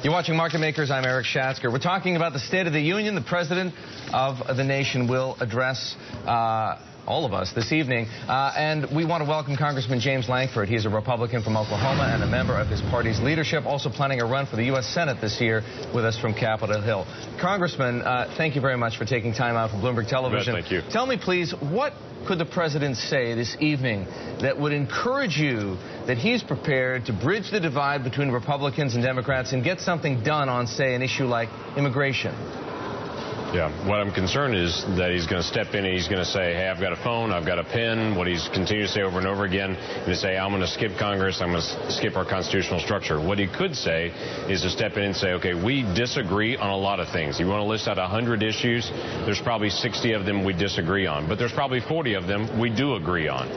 You're watching Market Makers. I'm Eric Schatzker. We're talking about the State of the Union. The President of the nation will address all of us this evening. And we want to welcome Congressman James Lankford. He's a Republican from Oklahoma and a member of his party's leadership, also planning a run for the U.S. Senate this year with us from Capitol Hill. Congressman, thank you very much for taking time out from Bloomberg Television. Thank you. Tell me, please, what could the President say this evening that would encourage you that he's prepared to bridge the divide between Republicans and Democrats and get something done on, say, an issue like immigration? Yeah, what I'm concerned is that he's going to step in and he's going to say, hey, I've got a phone, I've got a pen, what he's continued to say over and over again, and to say, I'm going to skip Congress, I'm going to skip our constitutional structure. What he could say is to step in and say, okay, we disagree on a lot of things. You want to list out 100 issues, there's probably 60 of them we disagree on, but there's probably 40 of them we do agree on.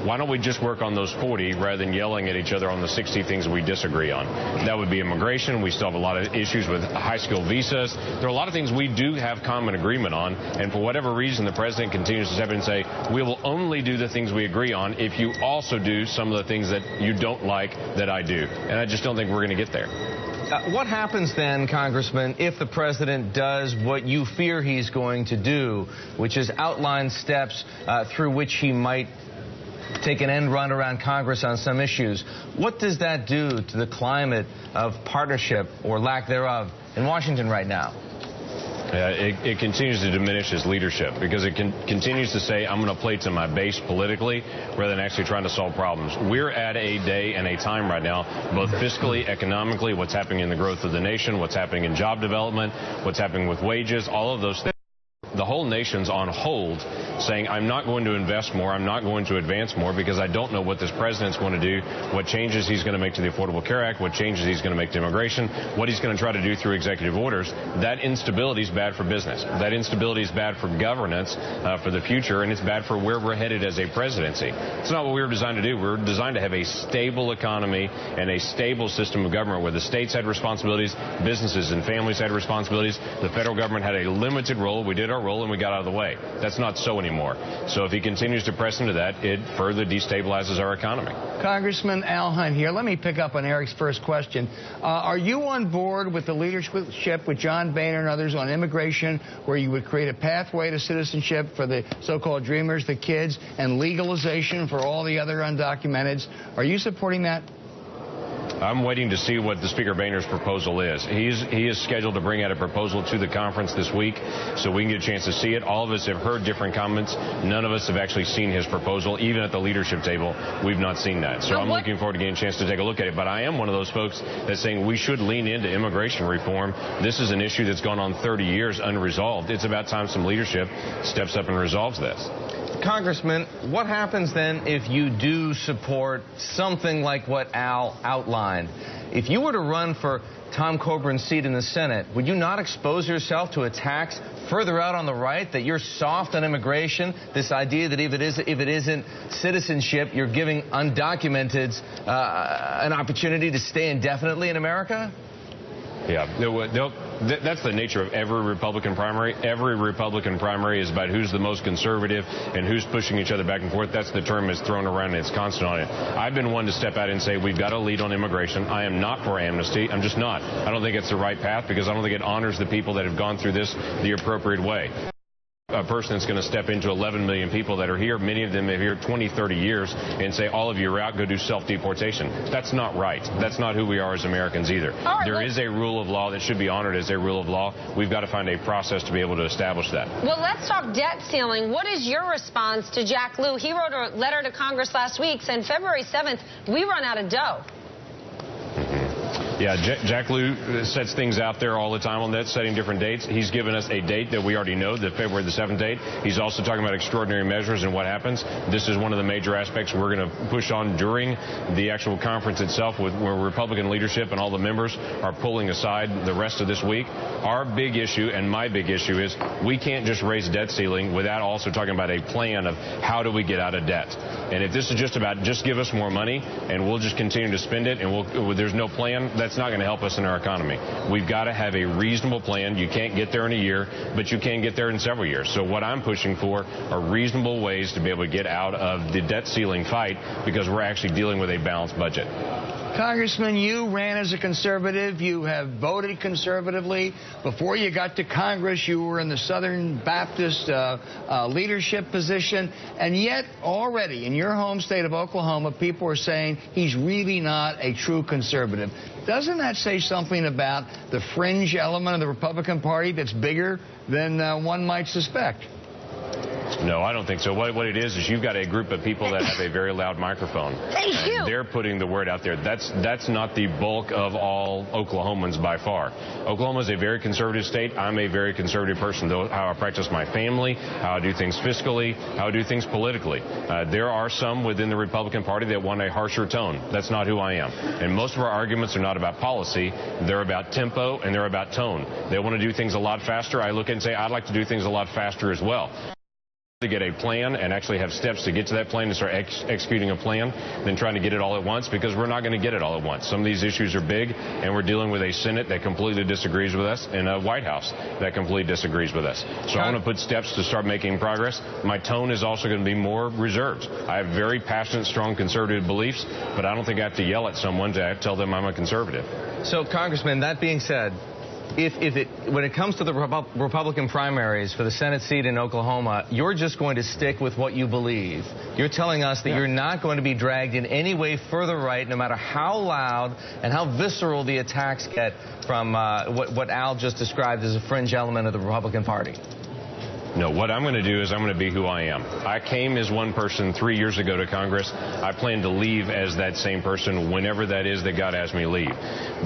Why don't we just work on those 40 rather than yelling at each other on the 60 things we disagree on? That would be immigration. We still have a lot of issues with high school visas. There are a lot of things we do have common agreement on, and for whatever reason, the President continues to step in and say, we will only do the things we agree on if you also do some of the things that you don't like that I do. And I just don't think we're going to get there. What happens then, Congressman, if the President does what you fear he's going to do, which is outline steps through which he might take an end run around Congress on some issues? What does that do to the climate of partnership or lack thereof in Washington right now? It continues to diminish his leadership because it continues to say, I'm going to play to my base politically rather than actually trying to solve problems. We're at a day and a time right now, both fiscally, economically, what's happening in the growth of the nation, what's happening in job development, what's happening with wages, all of those things. The whole nation's on hold saying, I'm not going to invest more, I'm not going to advance more because I don't know what this president's going to do, what changes he's going to make to the Affordable Care Act, what changes he's going to make to immigration, what he's going to try to do through executive orders. That instability is bad for business. That instability is bad for governance for the future, and it's bad for where we're headed as a presidency. It's not what we were designed to do. We were designed to have a stable economy and a stable system of government where the states had responsibilities, businesses and families had responsibilities. The federal government had a limited role. We did our role and we got out of the way. That's not so anymore. So if he continues to press into that, it further destabilizes our economy. Congressman Al Hunt here. Let me pick up on Eric's first question. Are you on board with the leadership with John Boehner and others on immigration, where you would create a pathway to citizenship for the so-called dreamers, the kids, and legalization for all the other undocumenteds? Are you supporting that? I'm waiting to see what the Speaker Boehner's proposal is. He is scheduled to bring out a proposal to the conference this week so we can get a chance to see it. All of us have heard different comments. None of us have actually seen his proposal. Even at the leadership table, we've not seen that. So I'm looking forward to getting a chance to take a look at it. But I am one of those folks that's saying we should lean into immigration reform. This is an issue that's gone on 30 years unresolved. It's about time some leadership steps up and resolves this. Congressman, what happens then if you do support something like what Al outlined? If you were to run for Tom Coburn's seat in the Senate, would you not expose yourself to attacks further out on the right, that you're soft on immigration, this idea that if it isn't citizenship, you're giving undocumenteds an opportunity to stay indefinitely in America? Yeah, that's the nature of every Republican primary. Every Republican primary is about who's the most conservative and who's pushing each other back and forth. That's the term that's thrown around and it's constant on it. I've been one to step out and say we've got to lead on immigration. I am not for amnesty. I'm just not. I don't think it's the right path because I don't think it honors the people that have gone through this the appropriate way. A person that's going to step into 11 million people that are here, many of them have here 20, 30 years, and say, all of you are out, go do self-deportation. That's not right. That's not who we are as Americans either. There is a rule of law that should be honored as a rule of law. We've got to find a process to be able to establish that. Well, let's talk debt ceiling. What is your response to Jack Lew? He wrote a letter to Congress last week saying February 7th, we run out of dough. Yeah, Jack Lew sets things out there all the time on that, setting different dates. He's given us a date that we already know, the February the 7th date. He's also talking about extraordinary measures and what happens. This is one of the major aspects we're going to push on during the actual conference itself, where Republican leadership and all the members are pulling aside the rest of this week. Our big issue and my big issue is we can't just raise debt ceiling without also talking about a plan of how do we get out of debt. And if this is just about just give us more money and we'll just continue to spend it and there's no plan, that's not going to help us in our economy. We've got to have a reasonable plan. You can't get there in a year, but you can get there in several years. So what I'm pushing for are reasonable ways to be able to get out of the debt ceiling fight because we're actually dealing with a balanced budget. Congressman, you ran as a conservative. You have voted conservatively. Before you got to Congress, you were in the Southern Baptist leadership position. And yet, already in your home state of Oklahoma, people are saying he's really not a true conservative. Doesn't that say something about the fringe element of the Republican Party that's bigger than one might suspect? No, I don't think so. What it is you've got a group of people that have a very loud microphone. Thank you. They're putting the word out there. That's not the bulk of all Oklahomans by far. Oklahoma is a very conservative state. I'm a very conservative person, though, how I practice my family, how I do things fiscally, how I do things politically. There are some within the Republican Party that want a harsher tone. That's not who I am. And most of our arguments are not about policy. They're about tempo and they're about tone. They want to do things a lot faster. I look and say, I'd like to do things a lot faster as well. To get a plan and actually have steps to get to that plan and start executing a plan than trying to get it all at once, because we're not going to get it all at once. Some of these issues are big, and we're dealing with a Senate that completely disagrees with us and a White House that completely disagrees with us. So I want to put steps to start making progress. My tone is also going to be more reserved. I have very passionate, strong conservative beliefs, but I don't think I have to yell at someone to tell them I'm a conservative. So, Congressman, that being said, when it comes to the Republican primaries for the Senate seat in Oklahoma, you're just going to stick with what you believe. You're telling us that you're not going to be dragged in any way further right, no matter how loud and how visceral the attacks get from what Al just described as a fringe element of the Republican Party. No, what I'm going to do is I'm going to be who I am. I came as one person 3 years ago to Congress. I plan to leave as that same person whenever that is that God has me leave.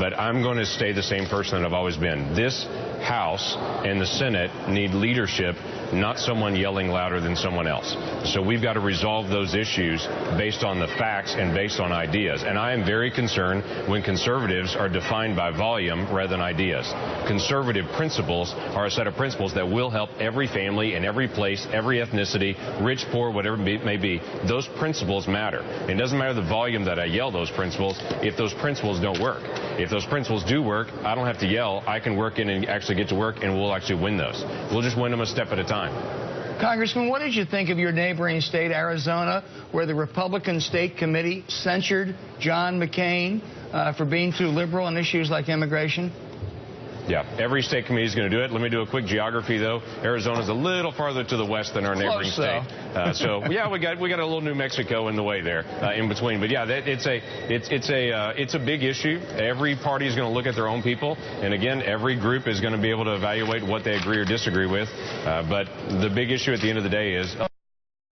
But I'm going to stay the same person that I've always been. This House and the Senate need leadership, not someone yelling louder than someone else. So we've got to resolve those issues based on the facts and based on ideas. And I am very concerned when conservatives are defined by volume rather than ideas. Conservative principles are a set of principles that will help every family in every place, every ethnicity, rich, poor, whatever it may be. Those principles matter. It doesn't matter the volume that I yell those principles if those principles don't work. If those principles do work, I don't have to yell. I can work in and actually get to work, and we'll actually win those. We'll just win them a step at a time. Congressman, what did you think of your neighboring state, Arizona, where the Republican State Committee censured John McCain for being too liberal on issues like immigration? Yeah, every state committee is going to do it. Let me do a quick geography, though. Arizona's a little farther to the west than our neighboring state. So yeah, we got a little New Mexico in the way there, in between. But yeah, it's a big issue. Every party is going to look at their own people, and again, every group is going to be able to evaluate what they agree or disagree with. But the big issue at the end of the day is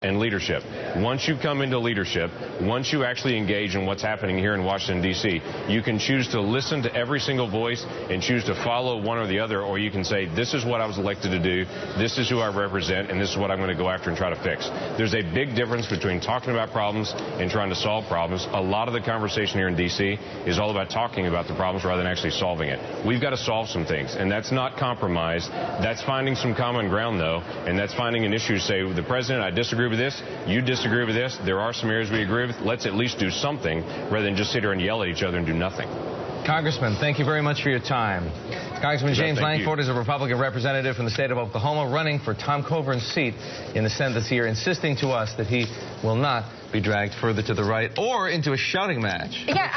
and leadership. Once you come into leadership, once you actually engage in what's happening here in Washington, D.C., you can choose to listen to every single voice and choose to follow one or the other, or you can say, this is what I was elected to do, this is who I represent, and this is what I'm going to go after and try to fix. There's a big difference between talking about problems and trying to solve problems. A lot of the conversation here in D.C. is all about talking about the problems rather than actually solving it. We've got to solve some things, and that's not compromise. That's finding some common ground, though, and that's finding an issue. Say, the president, I disagree with this, you disagree with this, there are some areas we agree with, let's at least do something rather than just sit here and yell at each other and do nothing. Congressman, thank you very much for your time. Congressman James Lankford is a Republican representative from the state of Oklahoma running for Tom Coburn's seat in the Senate this year, insisting to us that he will not be dragged further to the right or into a shouting match. Yeah,